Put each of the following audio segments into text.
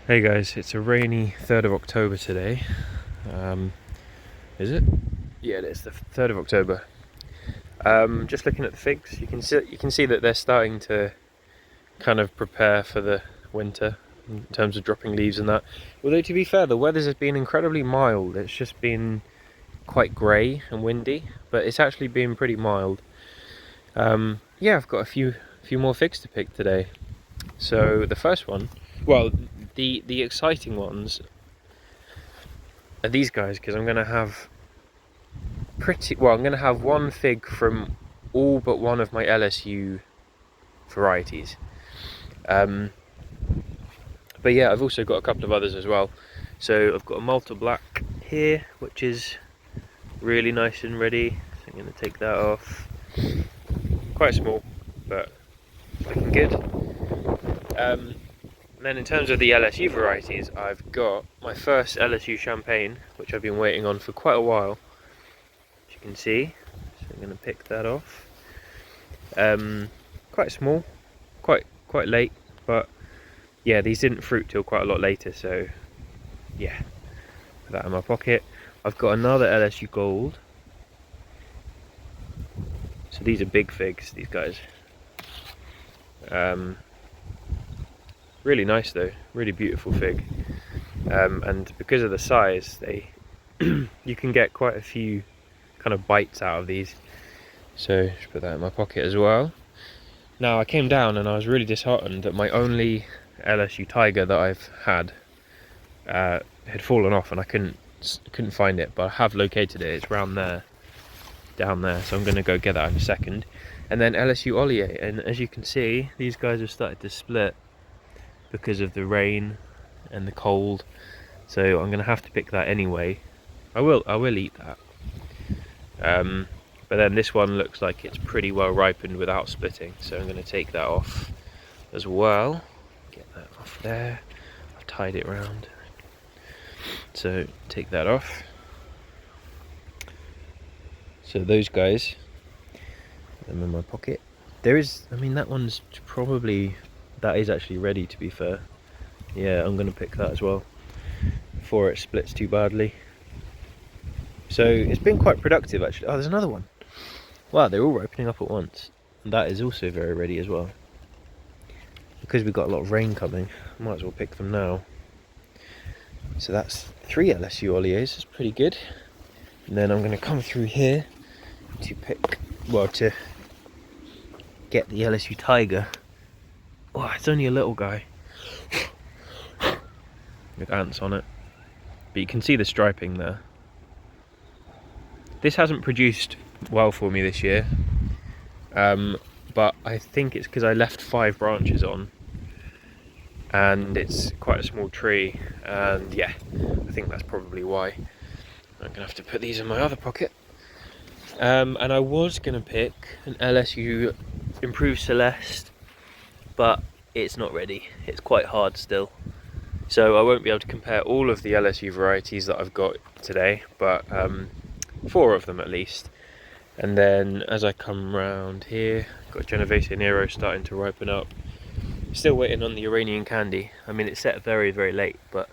Hey guys, it's a rainy 3rd of October today. Is it? Yeah, it is the 3rd of October. Just looking at the figs, you can see that they're starting to kind of prepare for the winter in terms of dropping leaves and that. Although to be fair, the weather has been incredibly mild. It's just been quite grey and windy, but it's actually been pretty mild. Yeah, I've got a few more figs to pick today. So the first one, well, the exciting ones are these guys, because I'm going to have I'm going to have one fig from all but one of my LSU varieties. But yeah, I've also got a couple of others as well. So I've got a Malta Black here, which is really nice and ready. So I'm going to take that off. Quite small, but looking good. And then in terms of the LSU varieties, I've got my first LSU champagne, which I've been waiting on for quite a while, as you can see. So I'm going to pick that off. Quite small, quite late, but yeah, these didn't fruit till quite a lot later, so yeah, put that in my pocket. I've got another LSU Gold. So these are big figs, these guys. Really nice though, really beautiful fig. And because of the size, they you can get quite a few kind of bites out of these. So just put that in my pocket as well. Now I came down and I was really disheartened that my only LSU Tiger that I've had fallen off, and I couldn't find it, but I have located it. It's round there, down there, so I'm going to go get that in a second. And then LSU Ollier, and as you can see, these guys have started to split because of the rain and the cold, so I'm going to have to pick that anyway. I will eat that. But then this one looks like it's pretty well ripened without splitting, so I'm going to take that off as well. Get that off there. I've tied it round, so take that off. So those guys, them in my pocket. There is, I mean, that one's probably, that is actually ready, to be fair. Yeah, I'm going to pick that as well before it splits too badly. So it's been quite productive actually. Oh, there's another one. Wow, they're all opening up at once. And that is also very ready as well. Because we've got a lot of rain coming, I might as well pick them now. So that's 3 LSU Olliers, that's pretty good. And then I'm going to come through here to pick, well, to get the LSU Tiger. Oh, it's only a little guy with ants on it, but you can see the striping there. This hasn't produced well for me this year, but I think it's because I left 5 branches on, and it's quite a small tree, and yeah, I think that's probably why. I'm gonna have to put these in my other pocket. And I was gonna pick an LSU Improved Celeste, but it's not ready. It's quite hard still, so I won't be able to compare all of the LSU varieties that I've got today, but 4 of them at least. And then as I come round here, got Genovese Nero starting to ripen up. Still waiting on the Iranian Candy. I mean, it's set very, very late, but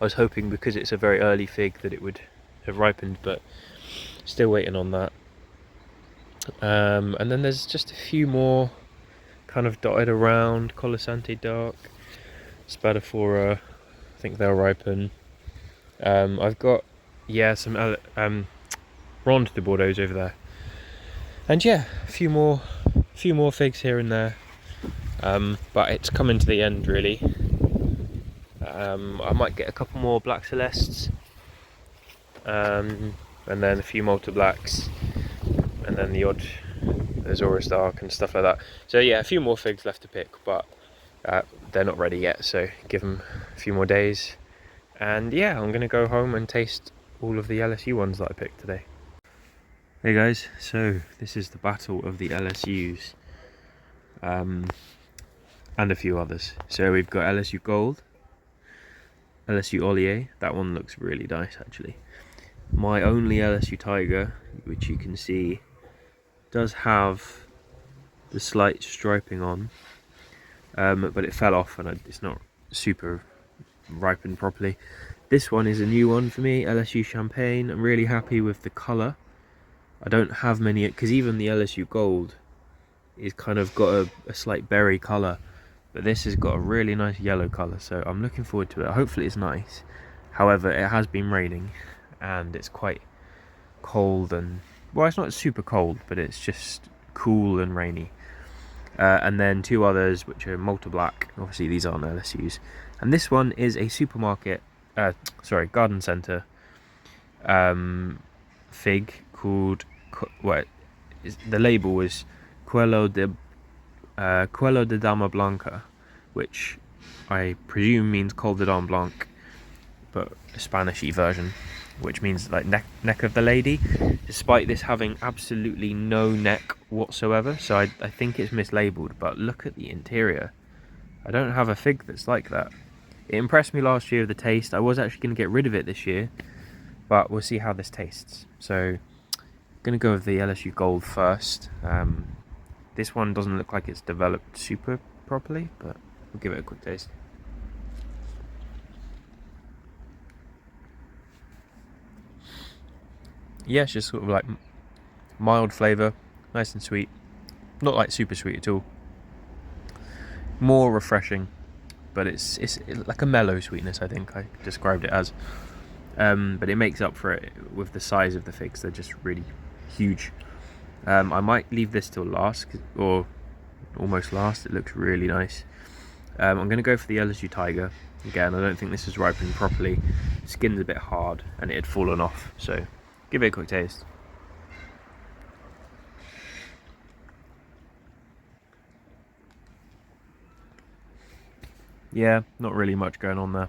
I was hoping because it's a very early fig that it would have ripened, but still waiting on that. And then there's just a few more kind of dotted around. Colossante Dark, Spadaphora, I think they'll ripen. I've got, yeah, some Ronde de Bordeaux over there. And yeah, a few more figs here and there. But it's coming to the end really. I might get a couple more Black Celestes, and then a few Malta Blacks, and then the odd Azores Dark and stuff like that. So yeah, a few more figs left to pick, but they're not ready yet, so give them a few more days. And yeah, I'm gonna go home and taste all of the LSU ones that I picked today. Hey guys, so this is the battle of the LSUs, and a few others. So we've got LSU Gold, LSU Ollier, that one looks really nice actually. My only LSU Tiger, which you can see does have the slight striping on, but it fell off and it's not super ripened properly. This one is a new one for me, LSU Champagne. I'm really happy with the colour. I don't have many, because even the LSU Gold is kind of got a slight berry colour, but this has got a really nice yellow colour, so I'm looking forward to it. Hopefully it's nice. However, it has been raining and it's quite cold, and well, it's not super cold, but it's just cool and rainy. And then two others which are Malta Black. Obviously these aren't LSU's, and this one is a supermarket, garden centre fig called the label is Cuello de Dama Blanca, which I presume means Col de Dame Blanc, but a Spanish-y version, which means like neck of the lady, despite this having absolutely no neck whatsoever. So I think it's mislabeled, but look at the interior. I don't have a fig that's like that. It impressed me last year with the taste. I was actually going to get rid of it this year, but we'll see how this tastes. So I'm going to go with the LSU Gold first. This one doesn't look like it's developed super properly, but we'll give it a quick taste. Yeah, it's just sort of like mild flavour, nice and sweet. Not like super sweet at all. More refreshing, but it's like a mellow sweetness, I think I described it as. But it makes up for it with the size of the figs. They're just really huge. I might leave this till last, or almost last. It looks really nice. I'm going to go for the LSU Tiger. Again, I don't think this is ripened properly. Skin's a bit hard and it had fallen off, so give it a quick taste. Yeah, not really much going on there.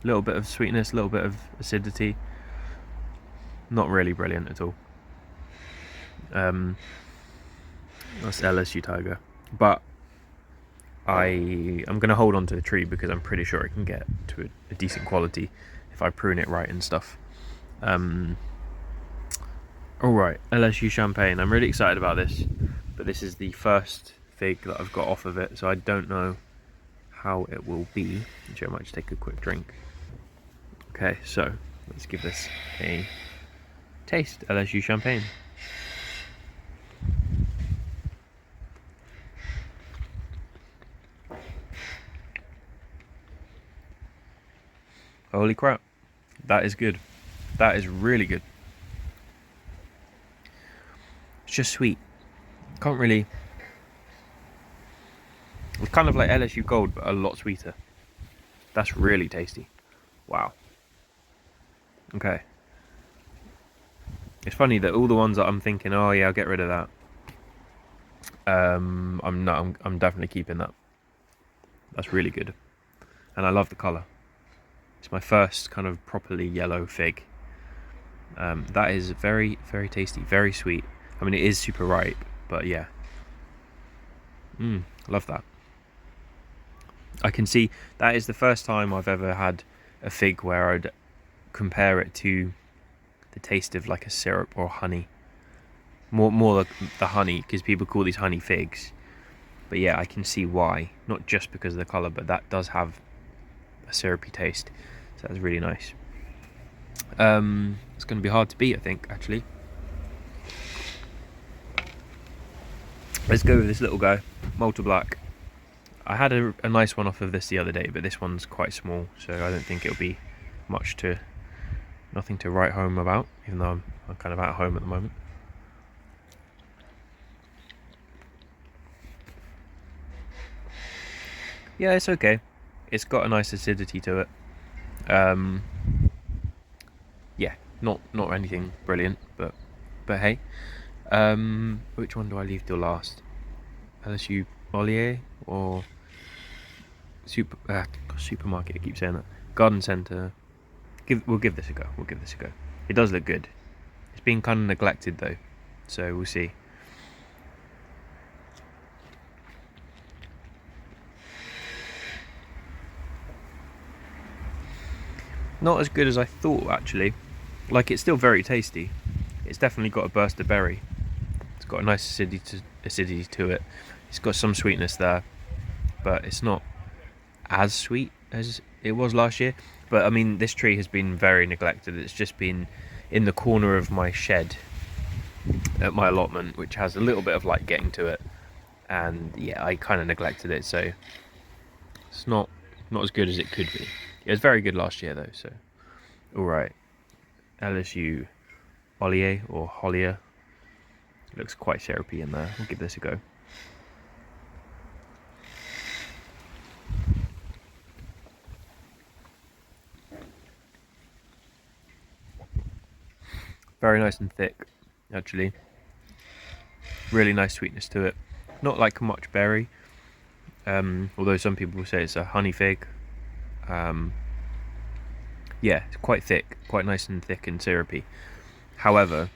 A little bit of sweetness, a little bit of acidity. Not really brilliant at all. That's LSU Tiger. But I'm going to hold on to the tree because I'm pretty sure it can get to a decent quality if I prune it right and stuff. Alright, LSU Champagne. I'm really excited about this, but this is the first fig that I've got off of it, so I don't know how it will be. Actually, I might just take a quick drink. Okay, so let's give this a taste. LSU Champagne. Holy crap, that is good. That is really good. It's just sweet. Can't really... It's kind of like LSU Gold, but a lot sweeter. That's really tasty. Wow. Okay. It's funny that all the ones that I'm thinking, oh yeah, I'll get rid of that. I'm definitely keeping that. That's really good. And I love the colour. It's my first kind of properly yellow fig. That is very, very tasty, very sweet. I mean, it is super ripe, but yeah. Love that. I can see that is the first time I've ever had a fig where I'd compare it to the taste of like a syrup or honey. More like the honey, because people call these honey figs. But yeah, I can see why. Not just because of the colour, but that does have a syrupy taste. So that's really nice. It's going to be hard to beat, I think, actually. Let's go with this little guy, Malta Black. I had a nice one off of this the other day, but this one's quite small, so I don't think it'll be nothing to write home about, even though I'm kind of at home at the moment. Yeah, it's okay. It's got a nice acidity to it. Yeah, not anything brilliant, but hey. Which one do I leave till last? LSU Olier or supermarket? I keep saying that. Garden centre. We'll give this a go. It does look good. It's been kind of neglected though, so we'll see. Not as good as I thought, actually. Like, it's still very tasty. It's definitely got a burst of berry. It's got a nice acidity to it. It's got some sweetness there, but it's not as sweet as it was last year. But I mean, this tree has been very neglected. It's just been in the corner of my shed at my allotment, which has a little bit of light getting to it. And yeah, I kind of neglected it, so it's not as good as it could be. It was very good last year though, so alright. LSU Ollier or Hollier. Looks quite syrupy in there. I'll give this a go. Very nice and thick, actually. Really nice sweetness to it. Not like much berry, although some people say it's a honey fig. Yeah, it's quite thick, quite nice and thick and syrupy. However,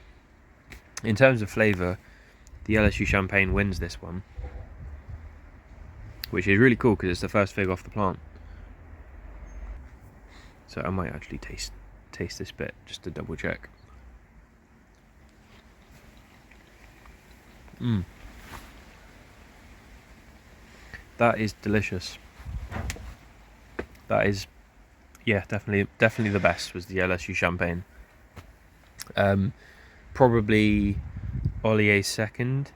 in terms of flavour, the LSU Champagne wins this one, which is really cool because it's the first fig off the plant. So I might actually taste this bit just to double check. That is delicious. That is, yeah, definitely the best was the LSU Champagne. Probably Ollier's second,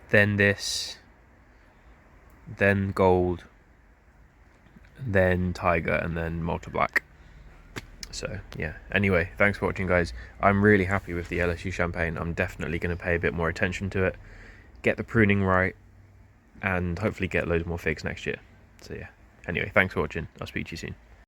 then this, then Gold, then Tiger, and then Malta Black. So yeah, anyway, thanks for watching, guys. I'm really happy with the LSU Champagne. I'm definitely going to pay a bit more attention to it, get the pruning right, and hopefully get loads more figs next year. So yeah, anyway, thanks for watching. I'll speak to you soon.